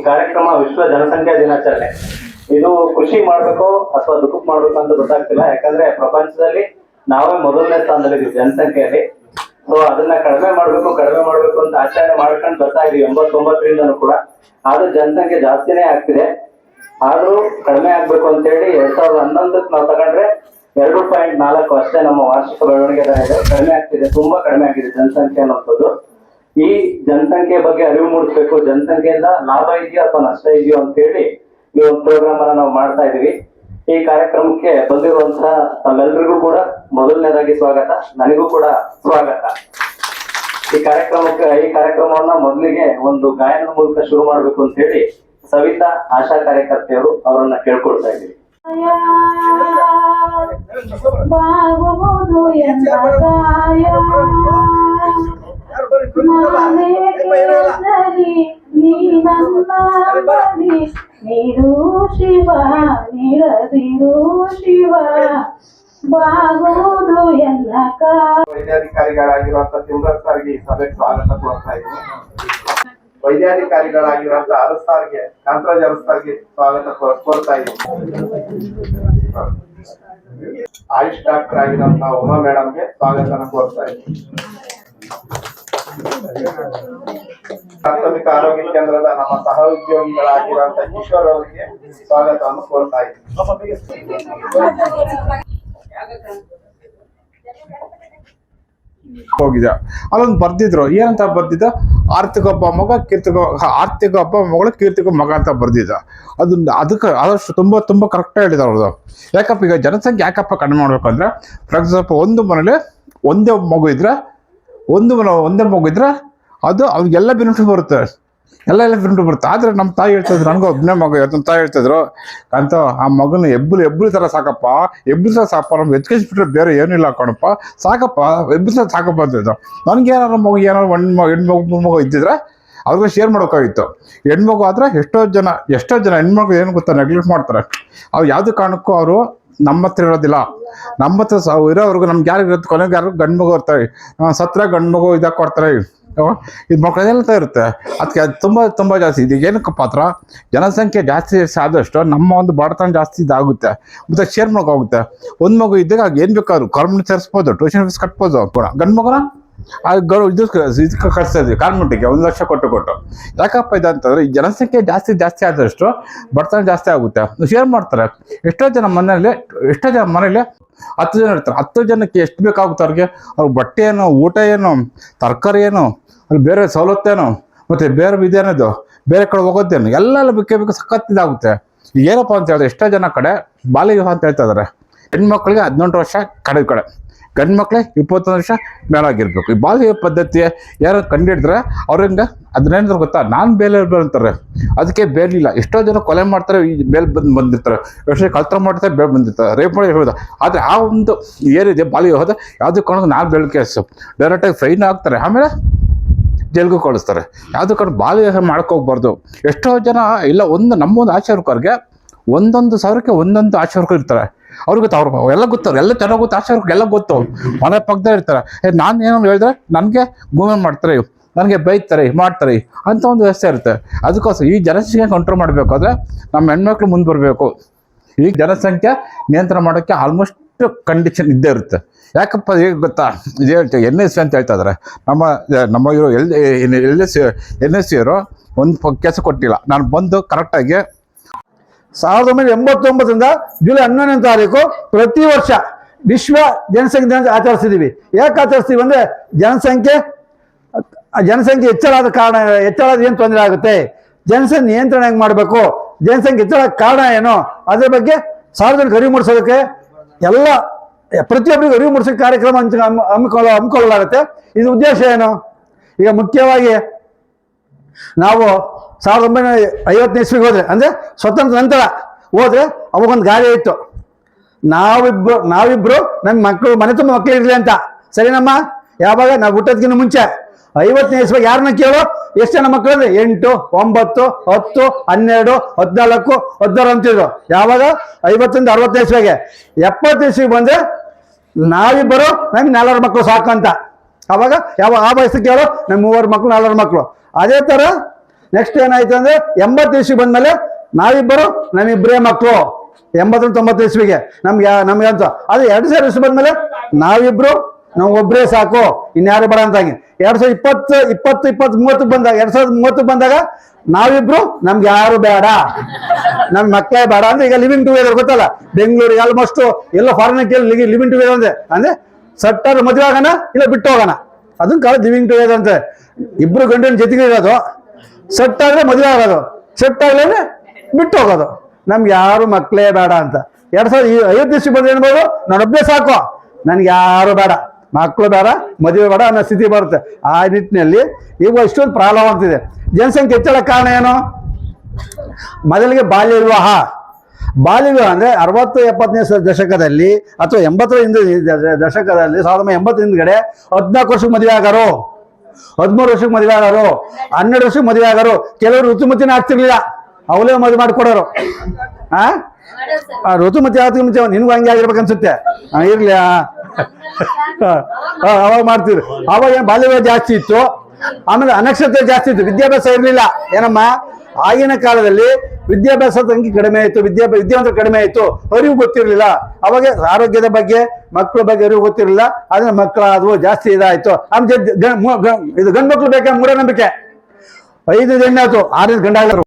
ಕಾರ್ಯಕ್ರಮ ವಿಶ್ವ ಜನಸಂಖ್ಯಾ ದಿನಾಚರಣೆ. ಇದು ಖುಷಿ ಮಾಡ್ಬೇಕು ಅಥವಾ ದುಃಖ ಮಾಡ್ಬೇಕು ಅಂತ ಗೊತ್ತಾಗ್ತಿಲ್ಲ. ಯಾಕಂದ್ರೆ ಪ್ರಪಂಚದಲ್ಲಿ ನಾವೇ ಮೊದಲನೇ ಸ್ಥಾನದಲ್ಲಿದ್ದೀವಿ ಜನಸಂಖ್ಯೆಯಲ್ಲಿ. ಸೊ ಅದನ್ನ ಕಡಿಮೆ ಮಾಡ್ಬೇಕು ಅಂತ ಆಚರಣೆ ಮಾಡ್ಕೊಂಡು ಬರ್ತಾ ಇದೀವಿ 89ರಿಂದನೂ ಕೂಡ. ಆದ್ರೂ ಜನಸಂಖ್ಯೆ ಜಾಸ್ತಿನೇ ಆಗ್ತಿದೆ. ಆದ್ರೂ ಕಡಿಮೆ ಆಗ್ಬೇಕು ಅಂತ ಹೇಳಿ 2011 ನಾವು ತಗೊಂಡ್ರೆ 2.4 ಅಷ್ಟೇ ನಮ್ಮ ವಾರ್ಷಿಕ ಬೆಳವಣಿಗೆ ದರ ಇದೆ. ಕಡಿಮೆ ಆಗ್ತಿದೆ, ತುಂಬಾ ಕಡಿಮೆ ಆಗಿದೆ ಜನಸಂಖ್ಯೆ ಅನ್ನೋದು. ಈ ಜನಸಂಖ್ಯೆ ಬಗ್ಗೆ ಅರಿವು ಮೂಡಿಸ್ಬೇಕು. ಜನಸಂಖ್ಯೆಯಿಂದ ಲಾಭ ಇದೆಯೋ ಅಥವಾ ನಷ್ಟ ಇದೆಯೋ ಅಂತ ಹೇಳಿ ಈ ಒಂದು ಪ್ರೋಗ್ರಾಮ್ ಅನ್ನ ನಾವು ಮಾಡ್ತಾ ಇದೀವಿ. ಈ ಕಾರ್ಯಕ್ರಮಕ್ಕೆ ಬಂದಿರುವಂತಹ ತಮ್ಮೆಲ್ಲರಿಗೂ ಕೂಡ ಮೊದಲನೇದಾಗಿ ಸ್ವಾಗತ, ನನಗೂ ಕೂಡ ಸ್ವಾಗತ. ಈ ಕಾರ್ಯಕ್ರಮವನ್ನ ಮೊದಲಿಗೆ ಒಂದು ಗಾಯನದ ಮೂಲಕ ಶುರು ಮಾಡ್ಬೇಕು ಅಂತ ಹೇಳಿ ಸವಿತಾ ಆಶಾ ಕಾರ್ಯಕರ್ತೆಯರು ಅವರನ್ನ ಕೇಳ್ಕೊಳ್ತಾ ಇದ್ದೀವಿ. ನೀರು ಶಿವ ನೀರದಿರು ಶಿವ ಬಾಗುವುದು ಎಲ್ಲ. ವೈದ್ಯಾಧಿಕಾರಿಗಳಾಗಿರುವಂತ ತಿಮ್ರತ್ ಸರ್ಗೆ ಈ ಸಭೆಗೆ ಸ್ವಾಗತ ಕೋರ್ತಾ ಇದ್ದೀನಿ. ವೈದ್ಯಾಧಿಕಾರಿಗಳಾಗಿರುವಂತ ಅರಸ್ ಸರ್ಗೆ, ಕಾಂತರಾಜ್ ಅರಸ್ ಸರ್ಗೆ ಸ್ವಾಗತ ಕೋರ್ತಾ ಇದ್ದೀನಿ. ಆಯುಷ್ ಡಾಕ್ಟರ್ ಆಗಿರುವಂತ ಉಮಾ ಮೇಡಮ್ಗೆ ಸ್ವಾಗತನ ಕೋರ್ತಾ ಇದ್ದೀನಿ. ಪ್ರಾಥಮಿಕ ಆರೋಗ್ಯ ಕೇಂದ್ರದ ನಮ್ಮ ಸಹ ಉದ್ಯೋಗಿಗಳಾಗಿರುವಂತ ಈಶ್ವರ್ ಅವರಿಗೆ ಸ್ವಾಗತವನ್ನು ಕೋರ್ತಾ ಇದ್ದೀನಿ. ಹೋಗಿದೆ ಅಲ್ಲೊಂದು ಬರ್ದಿದ್ರು, ಏನಂತ ಬರ್ದಿದ್ದ, ಆರ್ಥಿಕ ಮಗ ಕೀರ್ತಿಕ, ಆರ್ಥಿಕ ಮಗಳು ಕೀರ್ತಿಕ ಮಗ ಅಂತ ಬರ್ದಿದ್ದ. ಅದಕ್ಕೆ ಆದಷ್ಟು ತುಂಬಾ ಕರೆಕ್ಟಾಗಿ ಹೇಳಿದ್ರು ಅವ್ರದ್ದು. ಯಾಕಪ್ಪ ಈಗ ಜನಸಂಖ್ಯೆ ಯಾಕಪ್ಪ ಕಡಿಮೆ ಮಾಡ್ಬೇಕು ಅಂದ್ರೆ, ಫಾರ್ ಎಕ್ಸಾಂಪಲ್ ಒಂದು ಮನೇಲಿ ಒಂದೇ ಮಗು ಇದ್ರೆ ಅದು ಅವ್ರಿಗೆಲ್ಲ ಬೆನಿಫಿಟ್ ಬರುತ್ತೆ, ಎಲ್ಲ ಬೆನಿಫಿಟ್ ಬರುತ್ತೆ. ಆದ್ರೆ ನಮ್ಮ ತಾಯಿ ಹೇಳ್ತಿದ್ರು, ನನಗೂ ಒಬ್ಬನೇ ಮಗ ಇವತ್ತು ತಾಯಿ ಹೇಳ್ತಿದ್ರು ಅಂತ, ಆ ಮಗನ ಎಬ್ಬರು ಥರ ಸಾಕಪ್ಪ, ನಮ್ಗೆ ಎಜುಕೇಶನ್ ಬೇರೆ ಏನಿಲ್ಲ ಕಣಪ್ಪ, ಸಾಕಪ್ಪ ಸಾಕಪ್ಪ ಅಂತಿದ್ರು. ನನಗೆ ಏನಾದ್ರು ಮಗು ಹೆಣ್ಮಗು ಮಗು ಇದ್ದಿದ್ರೆ ಅವ್ರಿಗೆ ಶೇರ್ ಮಾಡೋಕ್ಕಾಗಿತ್ತು. ಹೆಣ್ಮಗು ಆದ್ರೆ ಎಷ್ಟೋ ಜನ ಹೆಣ್ಮಗು ಏನು ಗೊತ್ತಾ ನೆಗ್ಲೆಕ್ಟ್ ಮಾಡ್ತಾರೆ. ಅವ್ರು ಯಾವುದೇ ಕಾರಣಕ್ಕೂ ಅವರು ನಮ್ಮ ಹತ್ರ ಇರೋದಿಲ್ಲ. ನಮ್ಮ ಹತ್ರ ಇರೋವ್ರಿಗೂ ನಮ್ಗೆ ಯಾರು ಇರುತ್ತೆ, ಕೊನೆಗೆ ಯಾರು ಗಂಡು ಮಗು ಇರ್ತಾರೆ, ಸತ್ರ ಗಂಡು ಮಗು ಇದಕ್ಕೆ ಕೊಡ್ತಾರೆ. ಇದು ಮಕ್ಕಳೆಲ್ಲ ಇರುತ್ತೆ. ಅದಕ್ಕೆ ತುಂಬ ಜಾಸ್ತಿ ಇದು ಏನಕ್ಕೆ ಪಾತ್ರ, ಜನಸಂಖ್ಯೆ ಜಾಸ್ತಿ ಆದಷ್ಟು ನಮ್ಮ ಒಂದು ಬಡತನ ಜಾಸ್ತಿ ಇದಾಗುತ್ತೆ, ಮತ್ತೆ ಶೇರ್ ಮಾಡೋಕ್ಕಾಗುತ್ತೆ. ಒಂದು ಮಗು ಇದ್ದಾಗ ಏನು ಬೇಕಾದ್ರು ಗೌರ್ಮೆಂಟ್ ಸೇರಿಸ್ಬೋದು, ಟ್ಯೂಷನ್ ಫೀಸ್ ಕಟ್ಬೋದು. ಗಂಡು ಮಗನ ಇದಕ್ಕೆ ಕಟ್ಸ್ತಾ ಇದ್ವಿ ಕಾನ್ವೆಂಟಿಗೆ 1 ಲಕ್ಷ ಕೊಟ್ಟು. ಯಾಕಪ್ಪ ಇದಂತಂದ್ರೆ ಈ ಜನಸಂಖ್ಯೆ ಜಾಸ್ತಿ ಆದಷ್ಟು ಬಡತನ ಜಾಸ್ತಿ ಆಗುತ್ತೆ. ಶೇರ್ ಮಾಡ್ತಾರೆ. ಎಷ್ಟೋ ಜನ ಮನೇಲಿ 10 ಜನ ಇರ್ತಾರೆ. 10 ಜನಕ್ಕೆ ಎಷ್ಟು ಬೇಕಾಗುತ್ತೆ ಅವ್ರಿಗೆ ಬಟ್ಟೆ ಏನು, ಊಟ ಏನು, ತರಕಾರಿ ಏನು, ಅಲ್ಲಿ ಬೇರೆ ಸವಲತ್ತೇನು, ಮತ್ತೆ ಬೇರೆ ಇದೇನದು, ಬೇರೆ ಕಡೆ ಹೋಗೋದೇನು, ಎಲ್ಲ ಬೇಕು ಸಖತ್ತಿದಾಗುತ್ತೆ. ಏನಪ್ಪ ಅಂತ ಹೇಳಿದ್ರೆ ಎಷ್ಟೋ ಜನ ಕಡೆ ಬಾಲ್ಯ ವಿವಾಹ ಅಂತ ಹೇಳ್ತಾ ಇದಾರೆ. ಹೆಣ್ಮಕ್ಳಿಗೆ 18 ವರ್ಷ ಕಡೆ ಗಂಡು ಮಕ್ಳಿಗೆ 21 ವರ್ಷ ಮೇಲಾಗಿರ್ಬೇಕು. ಈ ಬಾಲ್ಯ ಪದ್ಧತಿ ಯಾರು ಕಂಡಿಡಿದ್ರೆ ಅವ್ರಿಂದ ಅದನ್ನೇನಿದ್ರು ಗೊತ್ತಾ, ನಾನು ಬೇಲೆ ಅಂತಾರೆ. ಅದಕ್ಕೆ ಬೇಲಿಲ್ಲ. ಎಷ್ಟೋ ಜನ ಕೊಲೆ ಮಾಡ್ತಾರೆ, ಈ ಬೇಲ್ ಬಂದಿರ್ತಾರೆ. ಎಷ್ಟೋ ಕಳ್ತನ ಮಾಡ್ತಾರೆ, ಬೇಲ್ ಬಂದಿರ್ತಾರೆ, ರೇಪ್ ಮಾಡಿ ಹೇಳ್ದ. ಆದರೆ ಆ ಒಂದು ಏನಿದೆ ಬಾಲ್ಯ ವಿವಾಹದ ಯಾವುದೇ ಕಾರಣಕ್ಕೂ ನಾನು ಬೇಲ್ ಕೇಸು ಡೈರೆಕ್ಟಾಗಿ ಫೈನ್ ಹಾಕ್ತಾರೆ, ಆಮೇಲೆ ಜೈಲ್ಗೂ ಕಳಿಸ್ತಾರೆ. ಯಾವುದೇ ಕಾರಣ ಬಾಲ್ಯ ವಿವಾಹ ಮಾಡ್ಕೋಗ್ಬಾರ್ದು. ಎಷ್ಟೋ ಜನ ಇಲ್ಲ, ನಮ್ಮೊಂದು ಆಶಾವರ್ಕರ್ಗೆ 1,000ಕ್ಕೆ 1 ಆಶಾವರ್ಕರ್ ಇರ್ತಾರೆ. ಅವ್ರಿಗೆ ಗೊತ್ತು, ಎಲ್ಲ ಗೊತ್ತವ್ರು, ಎಲ್ಲ ಚೆನ್ನಾಗಿ ಗೊತ್ತು, ಆಶಾವರ್ಕರ್ ಎಲ್ಲ ಗೊತ್ತು, ಮನೆ ಪಕ್ಕದಲ್ಲಿ ಇರ್ತಾರೆ. ನಾನು ಏನೋ ಹೇಳಿದ್ರೆ ನನಗೆ ಗೋಮೆಂಟ್ ಮಾಡ್ತಾರೆ, ನನಗೆ ಬೈತಾರೆ, ಮಾಡ್ತಾರೆ ಅಂತ ಒಂದು ವ್ಯವಸ್ಥೆ ಇರುತ್ತೆ. ಅದಕ್ಕೋಸ್ಕರ ಈ ಜನಸಂಖ್ಯೆ ಕಂಟ್ರೋಲ್ ಮಾಡಬೇಕಾದ್ರೆ ನಮ್ಮ ಹೆಣ್ಮಕ್ಳು ಮುಂದೆ ಬರಬೇಕು. ಈ ಜನಸಂಖ್ಯೆ ನಿಯಂತ್ರಣ ಮಾಡೋಕ್ಕೆ ಆಲ್ಮೋಸ್ಟ್ ಕಂಡೀಷನ್ ಇದ್ದೇ ಇರುತ್ತೆ. ಯಾಕಪ್ಪ ಹೇಗೆ ಗೊತ್ತಾ, ಇದು ಹೇಳ್ತೀವಿ NSC ಅಂತ ಹೇಳ್ತಾ ಇದ್ದಾರೆ. ನಮ್ಮ ಇರೋ NSC ಅವರು ಒಂದು ಕೆಲಸ ಕೊಟ್ಟಿಲ್ಲ. ನಾನು ಬಂದು ಕರೆಕ್ಟಾಗಿ 1989ರಿಂದ ಜುಲೈ 11ನೇ ತಾರೀಕು ಪ್ರತಿ ವರ್ಷ ವಿಶ್ವ ಜನಸಂಖ್ಯೆ ದಿನ ಆಚರಿಸ್ತಿದ್ದೀವಿ. ಯಾಕೆ ಆಚರಿಸ್ತೀವಿ ಅಂದರೆ ಜನಸಂಖ್ಯೆ ಹೆಚ್ಚಳಾದ ಏನು ತೊಂದರೆ ಆಗುತ್ತೆ, ಜನಸಂಖ್ಯೆ ನಿಯಂತ್ರಣ ಹೆಂಗೆ ಮಾಡಬೇಕು, ಜನಸಂಖ್ಯೆ ಹೆಚ್ಚಳ ಕಾರಣ ಏನು, ಅದ್ರ ಬಗ್ಗೆ ಸಾರ್ವಜನಿಕ ಅರಿವು ಮೂಡಿಸೋದಕ್ಕೆ ಎಲ್ಲ ಪ್ರತಿಯೊಬ್ಬರಿಗೂ ಅರಿವು ಮೂಡಿಸೋಕೆ ಕಾರ್ಯಕ್ರಮ ಹಮ್ಮಿಕೊಳ್ಳಲಾಗುತ್ತೆ. ಇದು ಉದ್ದೇಶ ಏನು? ಈಗ ಮುಖ್ಯವಾಗಿ ನಾವು 1950ನೇ ಇಸ್ವಿಗೆ ಹೋದ್ರೆ, ಅಂದರೆ ಸ್ವತಂತ್ರ ನಂತರ ಹೋದ್ರೆ ಅವಾಗೊಂದು ಗಾದೆ ಇತ್ತು, ನಾವಿಬ್ರು ನಮ್ಮ ಮಕ್ಕಳು ಮನೆ ತುಂಬ ಮಕ್ಕಳು ಇರಲಿ ಅಂತ. ಸರಿನಮ್ಮ? ಯಾವಾಗ ನಾವು ಹುಟ್ಟೋದಕ್ಕಿಂತ ಮುಂಚೆ 50ನೇ ಇಸ್ವಿಗೆ ಯಾರನ್ನ ಕೇಳೋ, ಎಷ್ಟು ಜನ ಮಕ್ಕಳು ಅಂದ್ರೆ 8, 9, 10, 12, 14, 16 ಅಂತಿದ್ರು. ಯಾವಾಗ 50ರಿಂದ 60ನೇ ಇಸ್ವಿಗೆ. 70ನೇ ಇಸ್ವಿಗೆ ಬಂದ್ರೆ ನಾವಿಬ್ಬರು ನಮ್ಗೆ 4 ಮಕ್ಕಳು ಸಾಕು ಅಂತ. ಅವಾಗ ಆ ವಯಸ್ಸಿಗೆ ಕೇಳೋ, ನಮ್ಮ 3 ಮಕ್ಕಳು 4 ಮಕ್ಕಳು. ಅದೇ ಥರ ನೆಕ್ಸ್ಟ್ ಏನಾಯ್ತು ಅಂದ್ರೆ 80 ಇಸ್ವಿ ಬಂದ್ಮೇಲೆ ನಾವಿಬ್ಬರು ನಮ್ಮಿಬ್ಬರೇ ಮಕ್ಕಳು. 80-90 ಇಸ್ವಿಗೆ ನಮ್ಗೆ ಅಂತ ಅದು 2000 ಇಸ್ವಿ ಬಂದ್ಮೇಲೆ ನಾವಿಬ್ರು ನಾವು ಒಬ್ಬರೇ ಸಾಕು, ಇನ್ಯಾರು ಬೇಡ ಅಂತಾಗಿ 2020-30 ಬಂದಾಗ 2030 ಬಂದಾಗ ನಾವಿಬ್ರು ನಮ್ಗೆ ಯಾರು ಬೇಡ, ನಮ್ ಮಕ್ಕಳೇ ಬೇಡ ಅಂದ್ರೆ ಈಗ ಲಿವಿಂಗ್ ಟುಗೆದರ್ ಗೊತ್ತಲ್ಲ, ಬೆಂಗಳೂರಿಗೆ ಆಲ್ಮೋಸ್ಟ್ ಎಲ್ಲ ಫಾರಿನ್ ಕೇಳಿ ಲಿವಿಂಗ್ ಟುಗೆದರ್ ಅಂದ್ರೆ ಸಟ್ಟಾರು ಮದುವೆ ಆಗೋಣ ಇಲ್ಲ ಬಿಟ್ಟು ಹೋಗೋಣ, ಅದನ್ನ ಕಾಲ ಲಿವಿಂಗ್ ಟುಗೆದರ್ ಅಂತ. ಇಬ್ರು ಗಂಡಿನ ಜೊತೆಗೆ ಇರೋದು, ಸೆಟ್ ಆದ್ರೆ ಮದುವೆ ಆಗೋದು, ಸೆಟ್ ಆಗ್ಲೇನೆ ಬಿಟ್ಟು ಹೋಗೋದು, ನಮ್ಗೆ ಯಾರು ಮಕ್ಕಳೇ ಬೇಡ ಅಂತ. 2050 ಇಸ್ವಿ ಬಂದ್ರೆ ಏನ್ಬೋದು, ನಾನೊಬ್ಬನೇ ಸಾಕು, ನನ್ಗೆ ಯಾರು ಬೇಡ, ಮಕ್ಕಳು ಬೇಡ, ಮದುವೆ ಬೇಡ ಅನ್ನೋ ಸ್ಥಿತಿ ಬರುತ್ತೆ. ಆ ನಿಟ್ಟಿನಲ್ಲಿ ಈಗ ಇಷ್ಟೊಂದು ಪ್ರಾಬ್ಲಮ್ ಆಗ್ತಿದೆ. ಜನಸಂಖ್ಯೆ ಹೆಚ್ಚಳ ಕಾರಣ ಏನು? ಮೊದಲಿಗೆ ಬಾಲ್ಯ ವಿವಾಹ ಅಂದ್ರೆ 60-70ನೇ ದಶಕದಲ್ಲಿ ಅಥವಾ 80ರ ದಶಕದಲ್ಲಿ 1980 ಹಿಂದ್ಗಡೆ 14 ವರ್ಷಕ್ಕೆ ಮದುವೆ ಆಗಾರು, 13 ವರ್ಷಕ್ಕೆ ಮದುವೆ ಆಗಾರು, 12 ವರ್ಷಕ್ಕೆ ಮದುವೆ ಆಗಾರು. ಕೆಲವರು ಋತುಮತಿನ ಆಗ್ತಿರ್ಲಿಲ್ಲ, ಅವಲೇ ಮದುವೆ ಮಾಡಿಕೊಡೋರು. ಋತುಮತಿ ಆಗೋದಕ್ಕೆ ಮುಂಚೆ ನಿನ್ಗೂ ಹಂಗೆ ಆಗಿರ್ಬೇಕು ಅನ್ಸುತ್ತೆ, ಇರ್ಲಿ ಅವಾಗ ಮಾಡ್ತಿದ್ರು. ಅವಾಗ ಏನು ಬಾಲ್ಯ ವಿವಾಹ ಜಾಸ್ತಿ ಇತ್ತು, ಆಮೇಲೆ ಅನಕ್ಷರತೆ ಜಾಸ್ತಿ ಇತ್ತು, ವಿದ್ಯಾಭ್ಯಾಸ ಇರಲಿಲ್ಲ. ಏನಮ್ಮ, ಆಗಿನ ಕಾಲದಲ್ಲಿ ವಿದ್ಯಾಭ್ಯಾಸ ತಂಗಿ ಕಡಿಮೆ ಆಯಿತು, ವಿದ್ಯಾವಂತರು ಕಡಿಮೆ ಆಯಿತು, ಅರಿವು ಗೊತ್ತಿರಲಿಲ್ಲ. ಅವಾಗ ಆರೋಗ್ಯದ ಬಗ್ಗೆ, ಮಕ್ಕಳ ಬಗ್ಗೆ ಅರಿವು ಗೊತ್ತಿರಲಿಲ್ಲ. ಅದನ್ನ ಮಕ್ಕಳಾದವು ಜಾಸ್ತಿ ಇದಾಯ್ತು. ಆಮೇಲೆ ಇದು ಗಂಡು ಮಕ್ಳು ಬೇಕಾ ಮೂಢನಂಬಿಕೆ, 5 ಹೆಣ್ಣಾಯ್ತು 6 ಗಂಡ